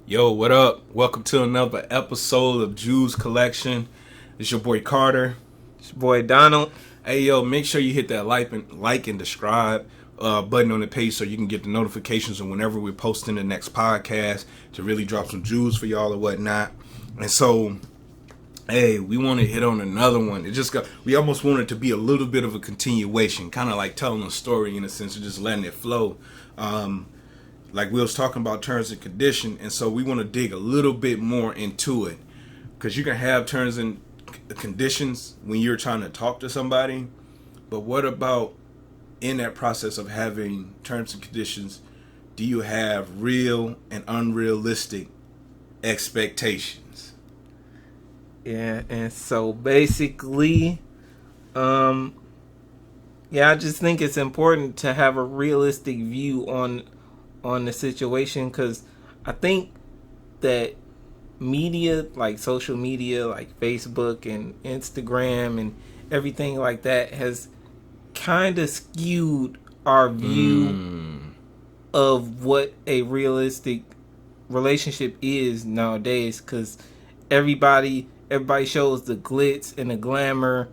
Yo, what up? Welcome to another episode of Jewelz Collection. It's your boy Carter. It's your boy Donald. Hey, yo, make sure you hit that like and subscribe button on the page so you can get the notifications of whenever we're posting the next podcast to really drop some jewels for y'all or whatnot. And so, hey, we want to hit on another one. We almost want it to be a little bit of a continuation, kind of like telling a story in a sense of just letting it flow. Like we was talking about terms and condition, and so we want to dig a little bit more into it, because you can have terms and conditions when you're trying to talk to somebody, but what about in that process of having terms and conditions, do you have real and unrealistic expectations? Yeah, and so basically, I just think it's important to have a realistic view on the situation, because I think that media, like social media, like Facebook and Instagram and everything like that, has kind of skewed our view of what a realistic relationship is nowadays, because everybody shows the glitz and the glamour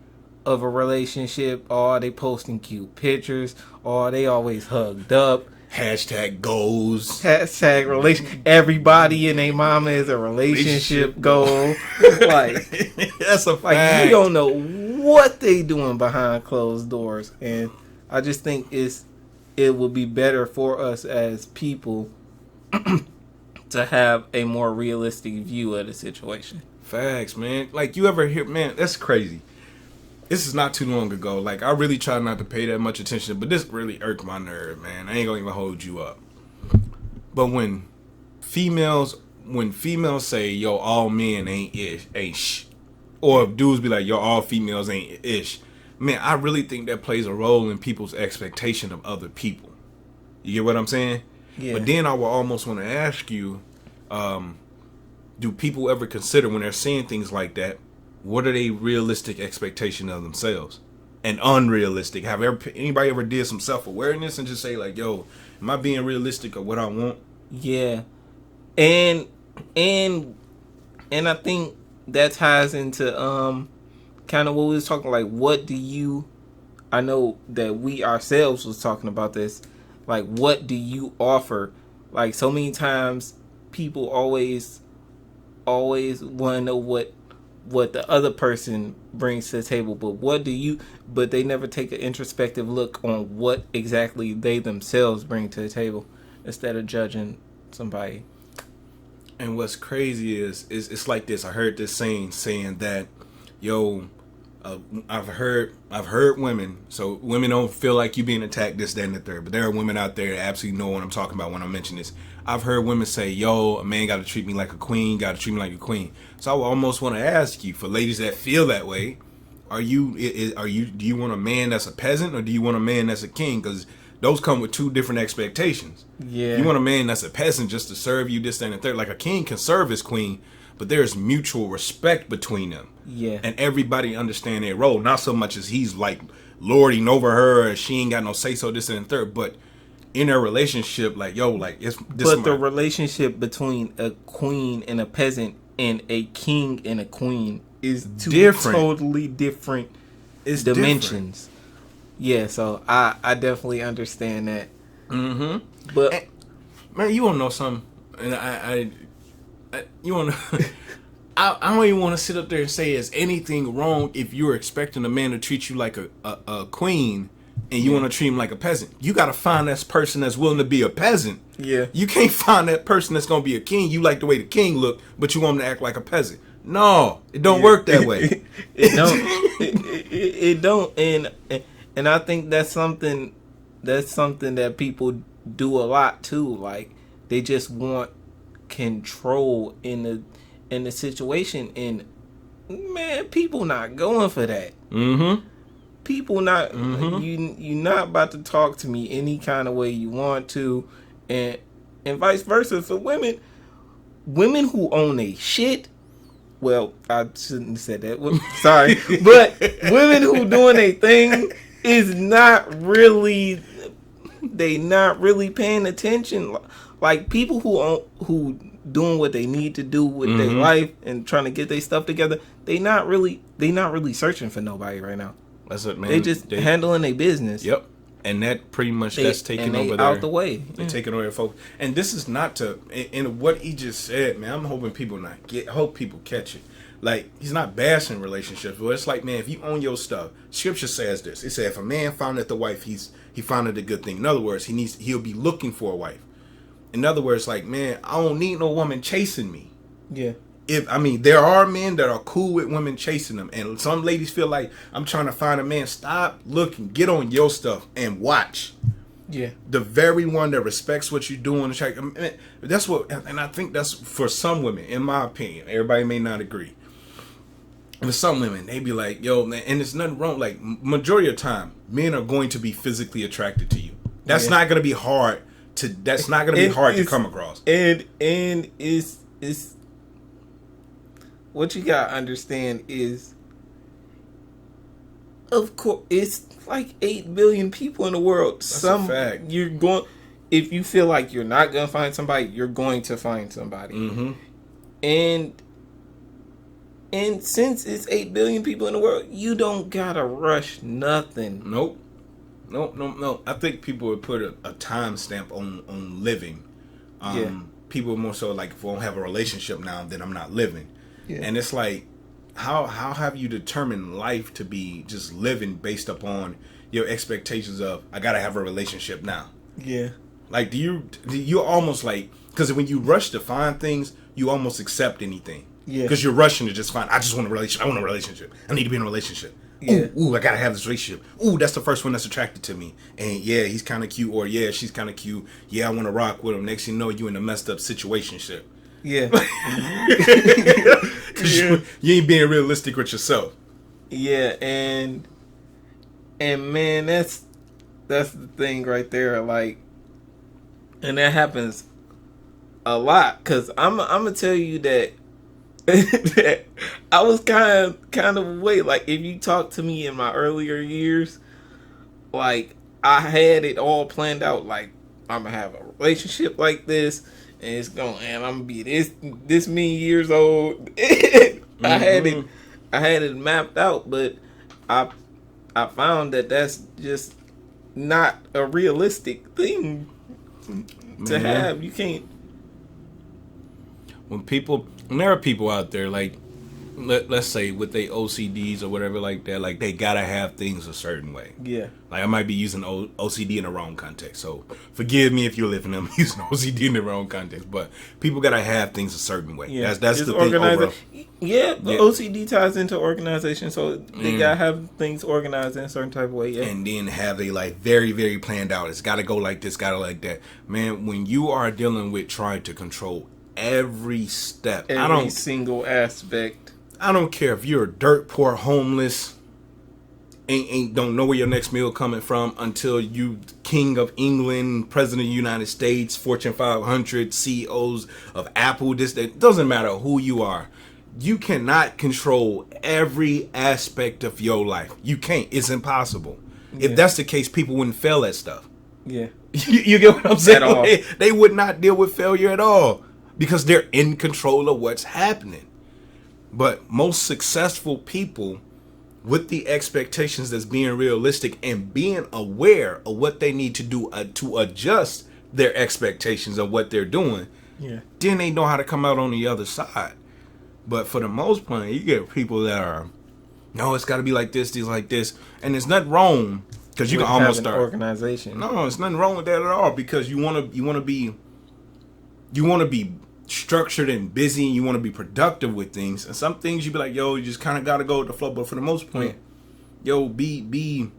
of a relationship. Oh, they posting cute pictures. Oh, they always hugged up. Hashtag goals. Hashtag relation. Everybody and their mama is a relationship goal. Like, that's a fact. Like, you don't know what they doing behind closed doors, and I just think it would be better for us as people to have a more realistic view of the situation. Facts, man. Like, you ever hear, man, that's crazy. This is not too long ago. Like, I really try not to pay that much attention, but this really irked my nerve, man. I ain't gonna even hold you up. But when females say, yo, all men ain't sh, or if dudes be like, yo, all females ain't ish, man, I really think that plays a role in people's expectation of other people. You get what I'm saying? Yeah. But then I will almost want to ask you, do people ever consider, when they're saying things like that, what are they realistic expectation of themselves and unrealistic? Have anybody ever did some self-awareness and just say like, yo, am I being realistic of what I want? Yeah. And I think that ties into kind of what we was talking, like, I know that we ourselves was talking about this, like, what do you offer? Like, so many times people always want to know what the other person brings to the table, but they never take an introspective look on what exactly they themselves bring to the table instead of judging somebody. And what's crazy is it's like this. I heard this saying that, yo, I've heard women, so women don't feel like you being attacked, this, that, and the third, but there are women out there that absolutely know what I'm talking about when I mention this. I've heard women say, yo, a man got to treat me like a queen, got to treat me like a queen. So I would almost want to ask you, for ladies that feel that way, do you want a man that's a peasant, or do you want a man that's a king? Because those come with two different expectations. Yeah. You want a man that's a peasant just to serve you, this, that, and the third. Like, a king can serve his queen, but there's mutual respect between them. Yeah. And everybody understand their role. Not so much as he's like lording over her, or she ain't got no say so, this, and the third, but in a relationship, like, yo, like, it's this. But the relationship between a queen and a peasant and a king and a queen is totally different dimensions. Different. Yeah, so I definitely understand that. Mm-hmm. But and, man, you wanna know something? And you wanna I don't even want to sit up there and say is anything wrong if you're expecting a man to treat you like a queen, and you want to treat him like a peasant. You got to find that person that's willing to be a peasant. Yeah. You can't find that person that's going to be a king. You like the way the king look, but you want him to act like a peasant. No, it don't work that way. It don't. And I think that's something that people do a lot too. Like, they just want control in the situation, and man, people not going for that. Mm-hmm. People not you not about to talk to me any kind of way you want to, and vice versa for women who own a shit. Well, I shouldn't have said that. Sorry, but women who doing a thing is not really paying attention. Like, people who doing what they need to do with their life and trying to get their stuff together, they not really searching for nobody right now. That's it, man. They just handling their business. Yep. And that pretty much that's taking over out the way. They're taking over their focus. And this is not to in what he just said, man. I'm hoping people hope people catch it. Like, he's not bashing relationships, but it's like, man, if you own your stuff, Scripture says this. It said, if a man foundeth a wife, he founded a good thing. In other words, he'll be looking for a wife. In other words, like, man, I don't need no woman chasing me. Yeah. There are men that are cool with women chasing them, and some ladies feel like, I'm trying to find a man. Stop looking, get on your stuff and watch. Yeah. The very one that respects what you're doing. That's what, and I think that's for some women, in my opinion. Everybody may not agree. And for some women, they be like, yo, man, and there's nothing wrong. Like, majority of the time, men are going to be physically attracted to you. That's not going to be hard to come across. And it's what you gotta understand is, of course, it's like 8 billion people in the world. That's a fact. If you feel like you're not gonna find somebody, you're going to find somebody. Mm-hmm. And since it's 8 billion people in the world, you don't gotta rush nothing. Nope. No. I think people would put a time stamp on living. People more so like, if I don't have a relationship now, then I'm not living. Yeah. And it's like, how have you determined life to be just living based upon your expectations of, I gotta have a relationship now? Yeah. Like, do you almost like, because when you rush to find things, you almost accept anything. Yeah. Because you're rushing to just find, I just want a relationship. I want a relationship. I need to be in a relationship. Yeah. Ooh, I gotta have this relationship. Ooh, that's the first one that's attracted to me. And yeah, he's kind of cute, or yeah, she's kind of cute. Yeah, I want to rock with him. Next thing you know, you in a messed up situationship. Yeah. Because you ain't being realistic with yourself. Yeah, and man, that's the thing right there. Like, and that happens a lot. Because I'm gonna tell you that I was kind of way, like, if you talk to me in my earlier years, like, I had it all planned out. Like, I'm gonna have a relationship like this, and I'm gonna be this many years old. I had it mapped out, but I found that that's just not a realistic thing to have. You can't. When there are people out there, like, let's say with their OCDs or whatever like that, like, they gotta have things a certain way. Yeah. Like, I might be using OCD in the wrong context, so forgive me if you're living them using OCD in the wrong context, but people gotta have things a certain way. Yeah. That's the thing overall. Yeah, but OCD ties into organization, so they gotta have things organized in a certain type of way. Yeah. And then have they, like, very, very planned out. It's gotta go like this, gotta like that. Man, when you are dealing with trying to control every step, every single aspect. I don't care if you're dirt poor, homeless, don't know where your next meal coming from until you King of England, President of the United States, Fortune 500, CEOs of Apple. That doesn't matter who you are. You cannot control every aspect of your life. You can't. It's impossible. Yeah. If that's the case, people wouldn't fail at stuff. Yeah. You get what I'm saying? They would not deal with failure at all, because they're in control of what's happening. But most successful people, with the expectations that's being realistic and being aware of what they need to do to adjust their expectations of what they're doing, then they know how to come out on the other side. But for the most part, you get people that are, no, it's got to be like this, like this, and there's nothing wrong, because you can almost start organization. No, there's nothing wrong with that at all, because you want to be structured and busy, and you want to be productive with things. And some things you be like, yo, you just kind of got to go with the flow. But for the most part, yo, be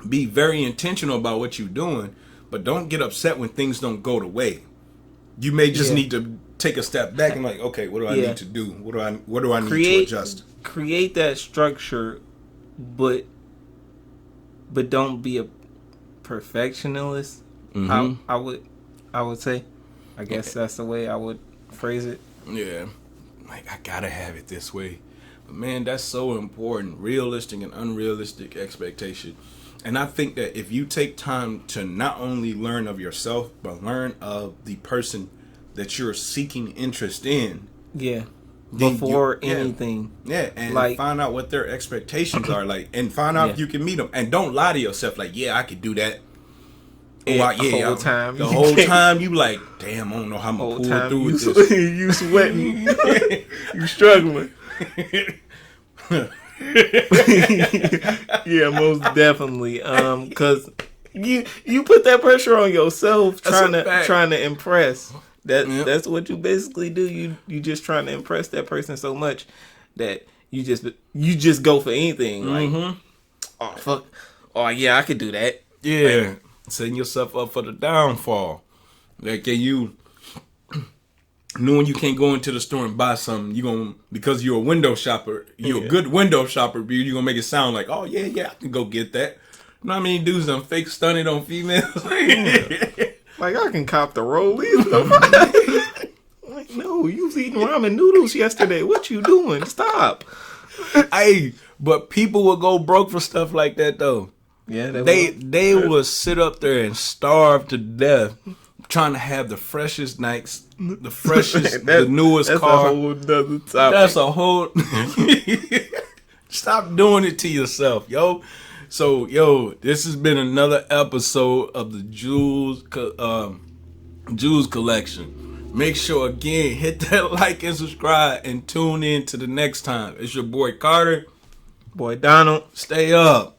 very intentional about what you're doing, but don't get upset when things don't go the way. You may just need to take a step back and like, okay, what do I need to do? What do I need to adjust? Create that structure, but don't be a perfectionist. I would say. I guess that's the way I would phrase it. Yeah. Like, I gotta have it this way. But man, that's so important. Realistic and unrealistic expectation. And I think that if you take time to not only learn of yourself, but learn of the person that you're seeking interest in. Yeah. Before anything. Yeah, and like, find out what their expectations are like, and find out if you can meet them, and don't lie to yourself like, yeah, I could do that. The whole time. The whole time you like, damn, I don't know how I'm gonna pull through with this. You sweating. You struggling. Yeah, most definitely. Cause you put that pressure on yourself trying to impress. That's what you basically do. You just trying to impress that person so much that you just go for anything. Like, oh fuck, oh yeah, I could do that. Yeah, like, setting yourself up for the downfall. Like, you knowing you can't go into the store and buy something, because you're a window shopper. You're a good window shopper. You're gonna make it sound like, oh yeah, I can go get that. You know what I mean? Dudes done fake stunning on females. Like, I can cop the rollies. Like, no, you was eating ramen noodles yesterday. What you doing? Stop. Hey, but people will go broke for stuff like that though. Yeah, they will sit up there and starve to death trying to have the freshest Nikes, the freshest, the newest car. That's a whole nother topic. That's a whole. Stop doing it to yourself, yo. So, this has been another episode of the Jewelz Collection. Make sure, again, hit that like and subscribe and tune in to the next time. It's your boy Carter. Boy Donald. Stay up.